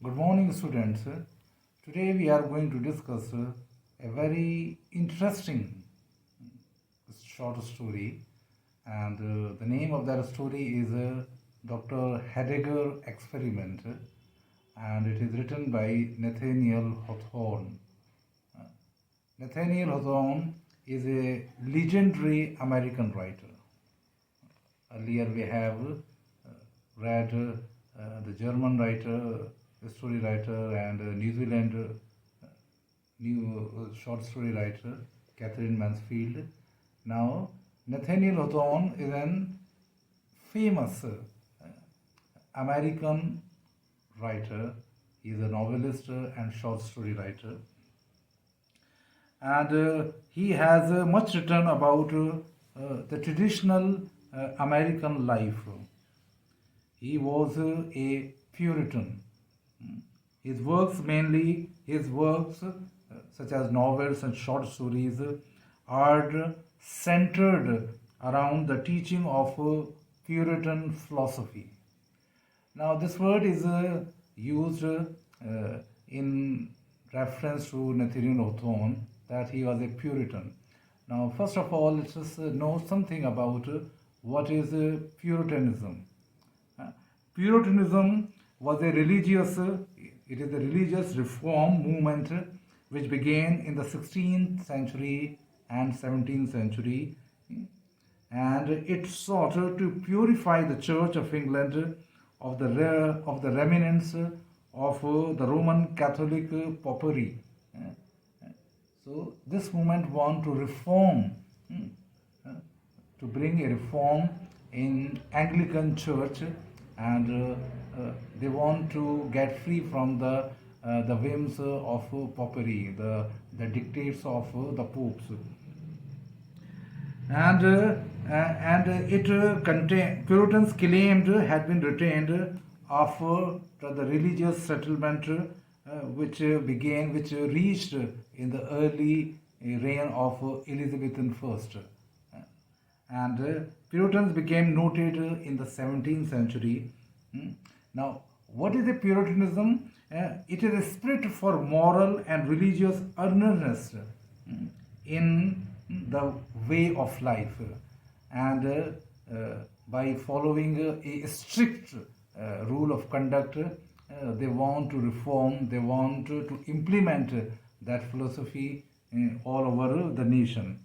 Good morning, students. Today we are going to discuss a very interesting short story, and the name of that story is Dr. Heidegger Experiment, and it is written by Nathaniel Hawthorne. Nathaniel Hawthorne is a legendary American writer. Earlier we have read the German writer, story writer, and New Zealand new short story writer Catherine Mansfield. Now Nathaniel Hawthorne is an famous American writer. He is a novelist and short story writer, and he has much written about the traditional American life. He was a Puritan. His works, such as novels and short stories, are centered around the teaching of Puritan philosophy. Now, this word is used in reference to Nathaniel Hawthorne, that he was a Puritan. Now, first of all, let us know something about what is Puritanism. Puritanism was a religious reform movement which began in the 16th century and 17th century, and it sought to purify the Church of England of the remnants of the Roman Catholic popery. So this movement want to reform, to bring a reform in Anglican Church, and they want to get free from the whims of popery, the dictates of the popes, and it contained Puritans claimed had been retained after the religious settlement which reached in the early reign of Elizabethan I, and Puritans became noted in the 17th century. Now, what is a Puritanism? It is a spirit for moral and religious earnestness in the way of life, and by following a strict rule of conduct, they want to reform, they want to implement that philosophy all over the nation.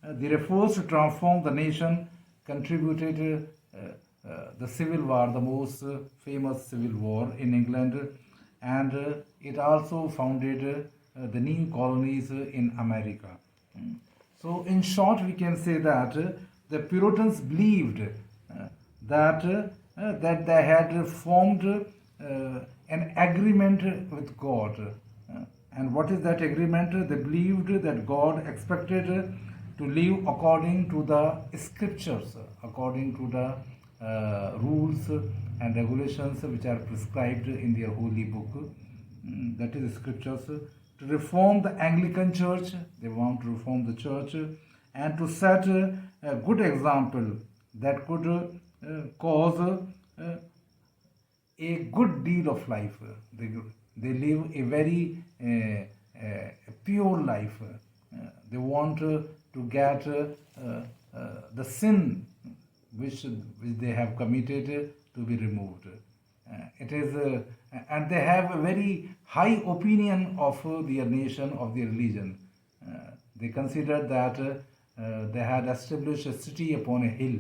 The efforts to transform the nation contributed the Civil War, the most famous Civil War in England, and it also founded the new colonies in America. So, in short, we can say that the Puritans believed that they had formed an agreement with God. And what is that agreement? They believed that God expected to live according to the scriptures, according to the rules and regulations which are prescribed in their holy book, that is scriptures. To reform the Anglican Church, they want to reform the church, and to set a good example that could cause a good deal of life. They live a very pure life. They want to get the sin which they have committed to be removed. It is, and they have a very high opinion of their nation, of their religion. They consider that they had established a city upon a hill,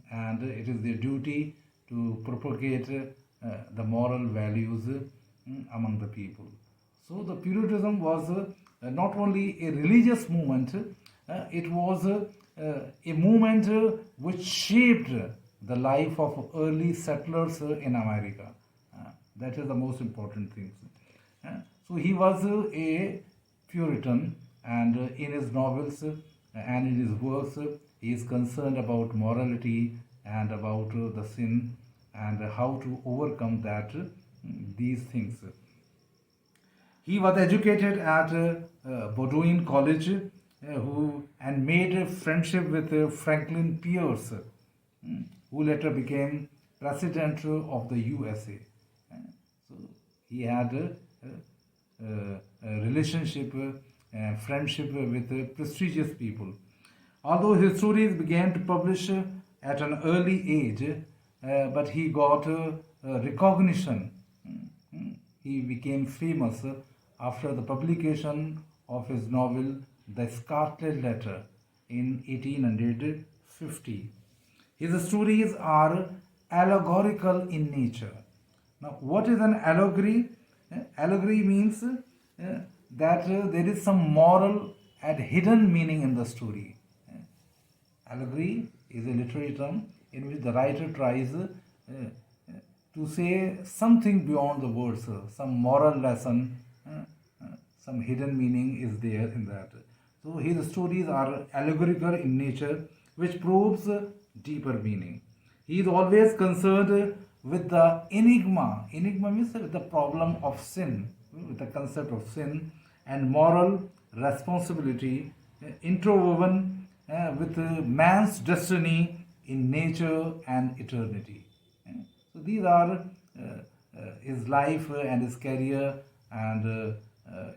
and it is their duty to propagate the moral values among the people. So the Puritanism was not only a religious movement, it was a movement which shaped the life of early settlers in America. That is the most important thing. So he was a Puritan, and in his novels and in his works, he is concerned about morality and about the sin and how to overcome these things. He was educated at Bowdoin College, and made a friendship with Franklin Pierce, who later became president of the USA. So he had a relationship, friendship with prestigious people. Although his stories began to publish at an early age, but he got recognition. He became famous after the publication of his novel The Scarlet Letter in 1850. His stories are allegorical in nature. Now, what is an allegory? Allegory means that there is some moral and hidden meaning in the story. Allegory is a literary term in which the writer tries to say something beyond the words, some moral lesson, some hidden meaning is there in that. So his stories are allegorical in nature, which proves deeper meaning. He is always concerned with the enigma. Enigma means with the problem of sin, with the concept of sin and moral responsibility interwoven with man's destiny in nature and eternity. So these are his life and his career and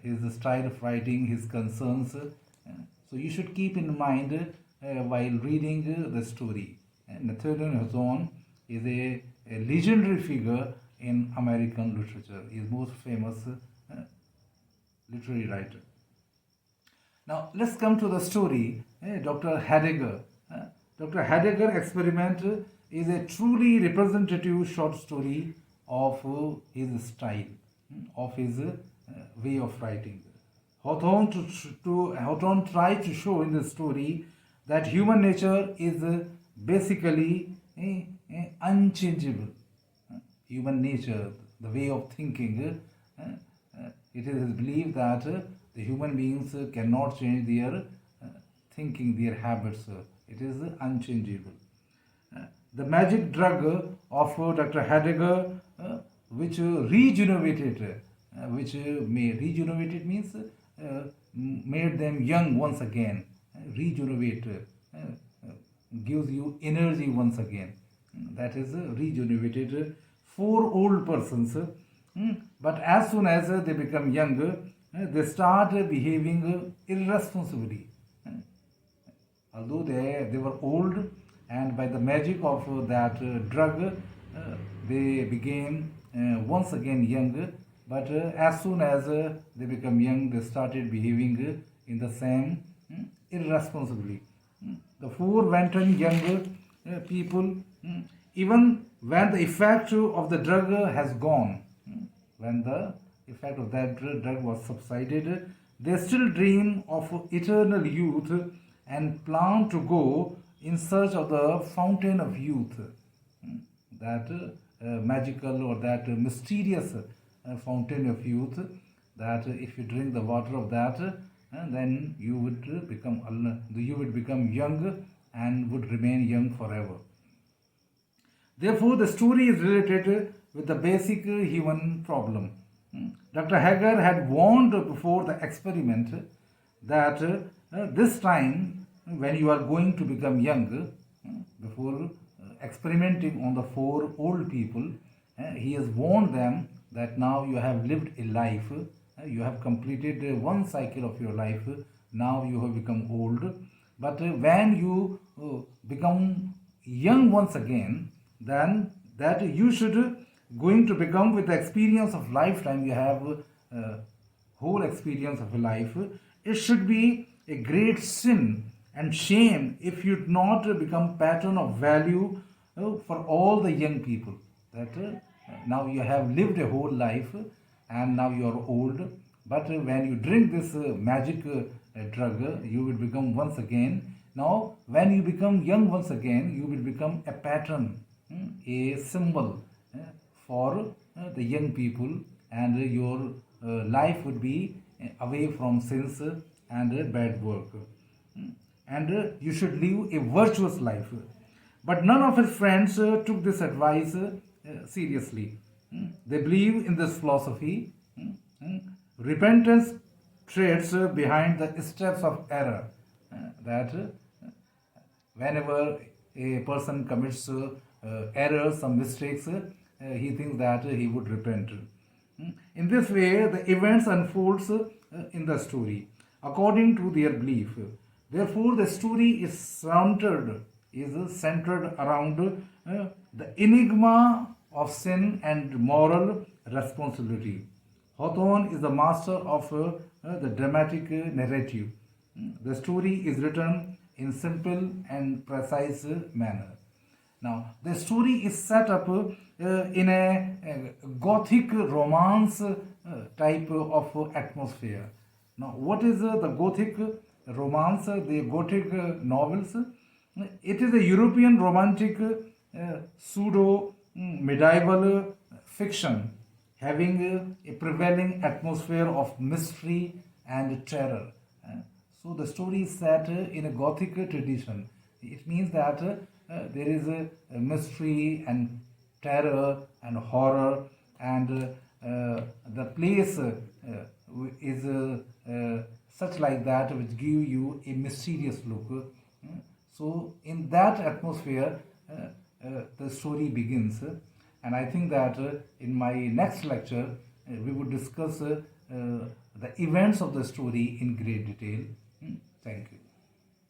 his style of writing, his concerns. So you should keep in mind while reading the story. Nathaniel Hawthorne is a legendary figure in American literature. He is most famous literary writer. Now let's come to the story. Dr. Heidegger. Dr. Heidegger Experiment is a truly representative short story of his style, of his way of writing. Hawthorne tried to show in the story that human nature is basically unchangeable. Human nature, the way of thinking, it is his belief that the human beings cannot change their thinking, their habits. It is unchangeable. The magic drug of Dr. Heidegger, which regenerated, regenerated means made them young once again. Regenerate gives you energy once again. That is regenerated for old persons. But as soon as they become young, they start behaving irresponsibly. Although they were old, and by the magic of that drug, they became once again young. But as soon as they become young, they started behaving in the same irresponsibly. The four wanton young people, even when the effect of the drug has gone, when the effect of that drug was subsided, they still dream of eternal youth and plan to go in search of the fountain of youth, that magical or that mysterious fountain of youth, that if you drink the water of that, then you would become young and would remain young forever. Therefore, the story is related with the basic human problem. Dr. Heidegger had warned before the experiment that this time when you are going to become young, before experimenting on the four old people, he has warned them that now you have lived a life, you have completed one cycle of your life, now you have become old. But when you become young once again, then that you should going to become with the experience of lifetime, you have whole experience of a life. It should be a great sin and shame if you not become pattern of value for all the young people. That now you have lived a whole life and now you are old, but when you drink this magic drug, you will become once again. Now when you become young once again, you will become a pattern, a symbol for the young people, and your life would be away from sins and bad work, and you should live a virtuous life. But none of his friends took this advice seriously. They believe in this philosophy. Repentance treads behind the steps of error. That whenever a person commits errors, some mistakes, he thinks that he would repent. In this way, the events unfolds in the story according to their belief. Therefore, the story is centered around the enigma of sin and moral responsibility. Hawthorne is the master of the dramatic narrative. The story is written in simple and precise manner. Now, the story is set up in a gothic romance type of atmosphere. Now, what is the gothic romance, the gothic novels? It is a European romantic pseudo medieval fiction having a prevailing atmosphere of mystery and terror. So the story is set in a Gothic tradition. It means that there is a mystery and terror and horror, and the place is such like that which give you a mysterious look. So in that atmosphere, the story begins, and I think that in my next lecture we would discuss the events of the story in great detail. Thank you.